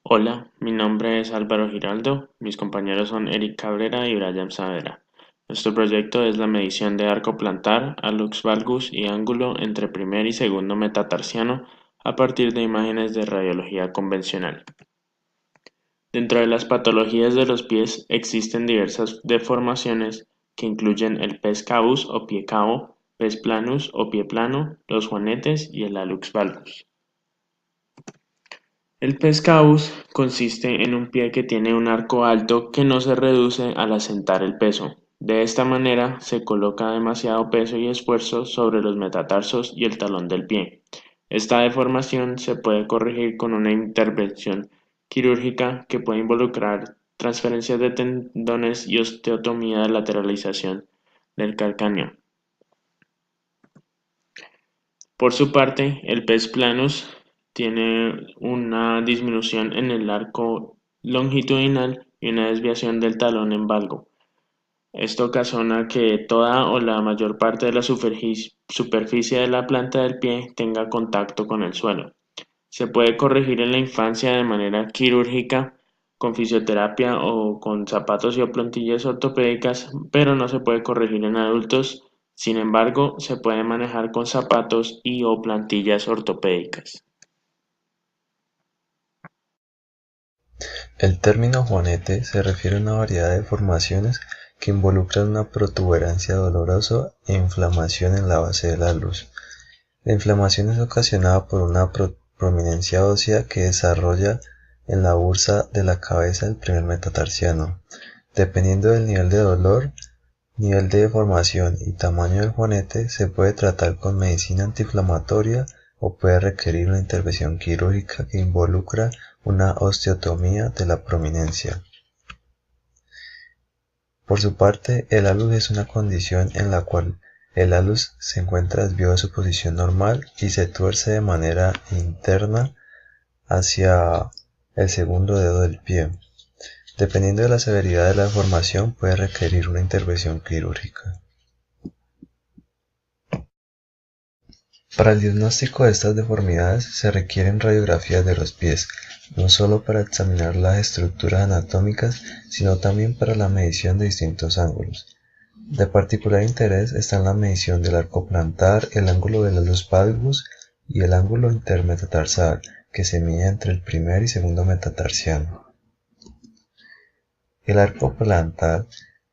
Hola, mi nombre es Álvaro Giraldo, mis compañeros son Eric Cabrera y Brian Saavedra. Nuestro proyecto es la medición de arco plantar, alux valgus y ángulo entre primer y segundo metatarsiano a partir de imágenes de radiología convencional. Dentro de las patologías de los pies existen diversas deformaciones que incluyen el pes cabus o pie cabo, pes planus o pie plano, los juanetes y el alux valgus. El pescaus consiste en un pie que tiene un arco alto que no se reduce al asentar el peso. De esta manera se coloca demasiado peso y esfuerzo sobre los metatarsos y el talón del pie. Esta deformación se puede corregir con una intervención quirúrgica que puede involucrar transferencias de tendones y osteotomía de lateralización del calcáneo. Por su parte, el pes planus tiene una disminución en el arco longitudinal y una desviación del talón en valgo. Esto ocasiona que toda o la mayor parte de la superficie de la planta del pie tenga contacto con el suelo. Se puede corregir en la infancia de manera quirúrgica, con fisioterapia o con zapatos y o plantillas ortopédicas, pero no se puede corregir en adultos. Sin embargo, se puede manejar con zapatos y o plantillas ortopédicas. El término juanete se refiere a una variedad de deformaciones que involucran una protuberancia dolorosa e inflamación en la base del alus. La inflamación es ocasionada por una prominencia ósea que desarrolla en la bursa de la cabeza del primer metatarsiano. Dependiendo del nivel de dolor, nivel de deformación y tamaño del juanete, se puede tratar con medicina antiinflamatoria o puede requerir una intervención quirúrgica que involucra una osteotomía de la prominencia. Por su parte, el alus es una condición en la cual el alus se encuentra desviado de su posición normal y se tuerce de manera interna hacia el segundo dedo del pie. Dependiendo de la severidad de la deformación, puede requerir una intervención quirúrgica. Para el diagnóstico de estas deformidades se requieren radiografías de los pies, no solo para examinar las estructuras anatómicas, sino también para la medición de distintos ángulos. De particular interés están la medición del arco plantar, el ángulo del alus valgus y el ángulo intermetatarsal, que se mide entre el primer y segundo metatarsiano. El arco plantar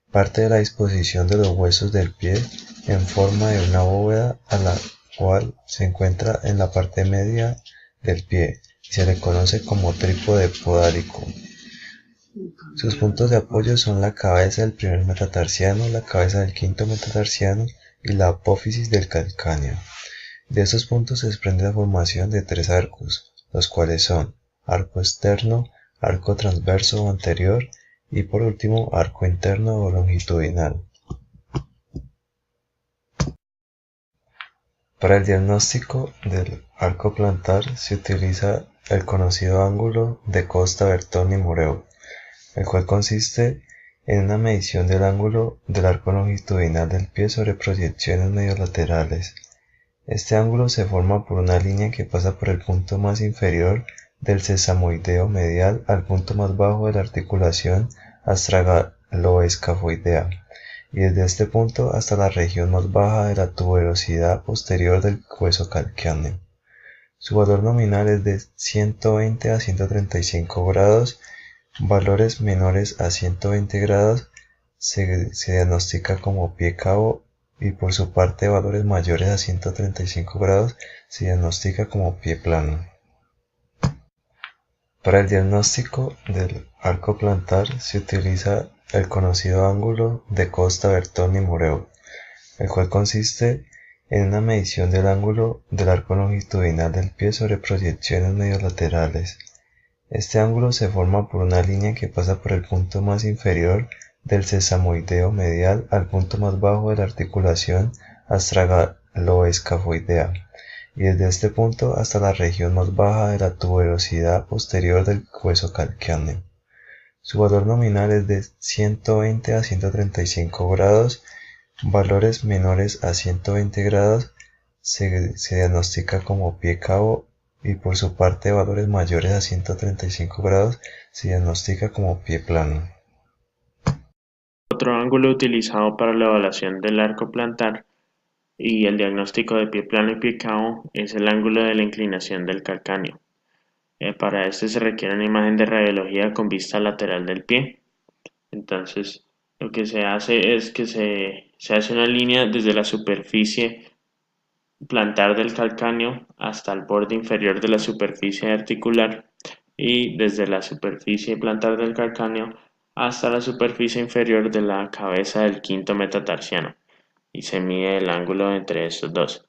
parte de la disposición de los huesos del pie en forma de una bóveda a la cual se encuentra en la parte media del pie y se le conoce como trípode podálico. Sus puntos de apoyo son la cabeza del primer metatarsiano, la cabeza del quinto metatarsiano y la apófisis del calcáneo. De estos puntos se desprende la formación de tres arcos, los cuales son arco externo, arco transverso o anterior y por último arco interno o longitudinal. Para el diagnóstico del arco plantar se utiliza el conocido ángulo de Costa-Bertoni-Moreau, el cual consiste en una medición del ángulo del arco longitudinal del pie sobre proyecciones mediolaterales. Este ángulo se forma por una línea que pasa por el punto más inferior del sesamoideo medial al punto más bajo de la articulación astragaloescafoidea, y desde este punto hasta la región más baja de la tuberosidad posterior del hueso calcáneo. Su valor nominal es de 120 a 135 grados, valores menores a 120 grados se diagnostica como pie cabo y por su parte valores mayores a 135 grados se diagnostica como pie plano. Para el diagnóstico del arco plantar se utiliza el conocido ángulo de Costa-Bertoni-Moreau, el cual consiste en una medición del ángulo del arco longitudinal del pie sobre proyecciones mediolaterales. Este ángulo se forma por una línea que pasa por el punto más inferior del sesamoideo medial al punto más bajo de la articulación astragaloescafoidea, y desde este punto hasta la región más baja de la tuberosidad posterior del hueso calcáneo. Su valor nominal es de 120 a 135 grados, valores menores a 120 grados se diagnostica como pie cabo y por su parte valores mayores a 135 grados se diagnostica como pie plano. Otro ángulo utilizado para la evaluación del arco plantar y el diagnóstico de pie plano y pie cao es el ángulo de la inclinación del calcáneo. Para este se requiere una imagen de radiología con vista lateral del pie. Entonces, lo que se hace es que se hace una línea desde la superficie plantar del calcáneo hasta el borde inferior de la superficie articular y desde la superficie plantar del calcáneo hasta la superficie inferior de la cabeza del quinto metatarsiano y se mide el ángulo entre estos dos.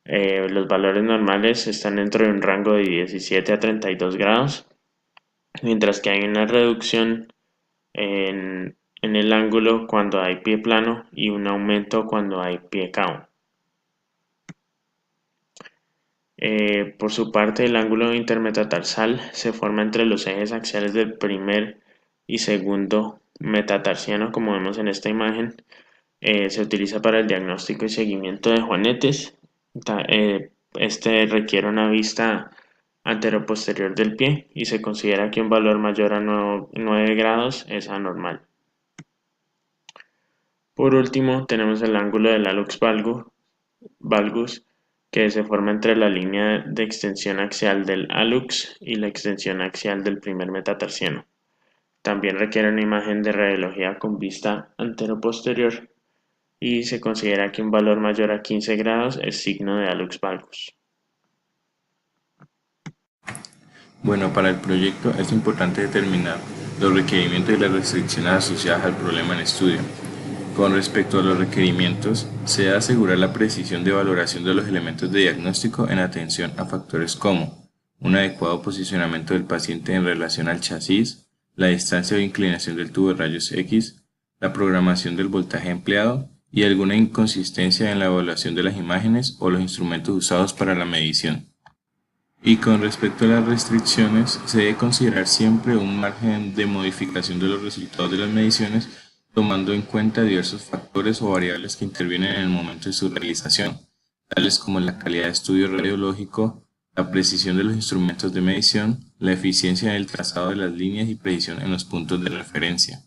Los valores normales están dentro de un rango de 17 a 32 grados, mientras que hay una reducción en el ángulo cuando hay pie plano y un aumento cuando hay pie cao. Por su parte, el ángulo intermetatarsal se forma entre los ejes axiales del primer y segundo metatarsiano, como vemos en esta imagen. Se utiliza para el diagnóstico y seguimiento de juanetes. Este requiere una vista anteroposterior del pie y se considera que un valor mayor a 9 grados es anormal. Por último, tenemos el ángulo del hallux valgus, que se forma entre la línea de extensión axial del hallux y la extensión axial del primer metatarsiano. También requiere una imagen de radiología con vista anteroposterior y se considera que un valor mayor a 15 grados es signo de hallux valgus. Bueno, para el proyecto es importante determinar los requerimientos y las restricciones asociadas al problema en estudio. Con respecto a los requerimientos, se debe asegurar la precisión de valoración de los elementos de diagnóstico en atención a factores como un adecuado posicionamiento del paciente en relación al chasis, la distancia o inclinación del tubo de rayos X, la programación del voltaje empleado y alguna inconsistencia en la evaluación de las imágenes o los instrumentos usados para la medición. Y con respecto a las restricciones, se debe considerar siempre un margen de modificación de los resultados de las mediciones, tomando en cuenta diversos factores o variables que intervienen en el momento de su realización, tales como la calidad de estudio radiológico, la precisión de los instrumentos de medición, la eficiencia en el trazado de las líneas y precisión en los puntos de referencia.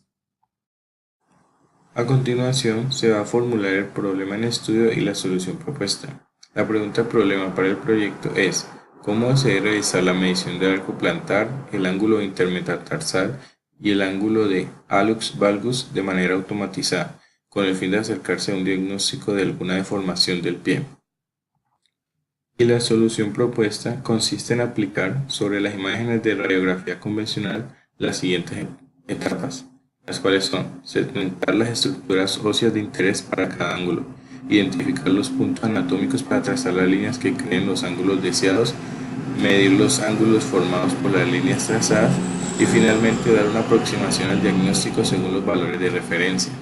A continuación, se va a formular el problema en estudio y la solución propuesta. La pregunta problema para el proyecto es: ¿cómo se debe realizar la medición del arco plantar, el ángulo intermetatarsal y el ángulo de hallux valgus de manera automatizada, con el fin de acercarse a un diagnóstico de alguna deformación del pie? Y la solución propuesta consiste en aplicar sobre las imágenes de radiografía convencional las siguientes etapas, las cuales son segmentar las estructuras óseas de interés para cada ángulo, identificar los puntos anatómicos para trazar las líneas que creen los ángulos deseados, medir los ángulos formados por las líneas trazadas y finalmente dar una aproximación al diagnóstico según los valores de referencia.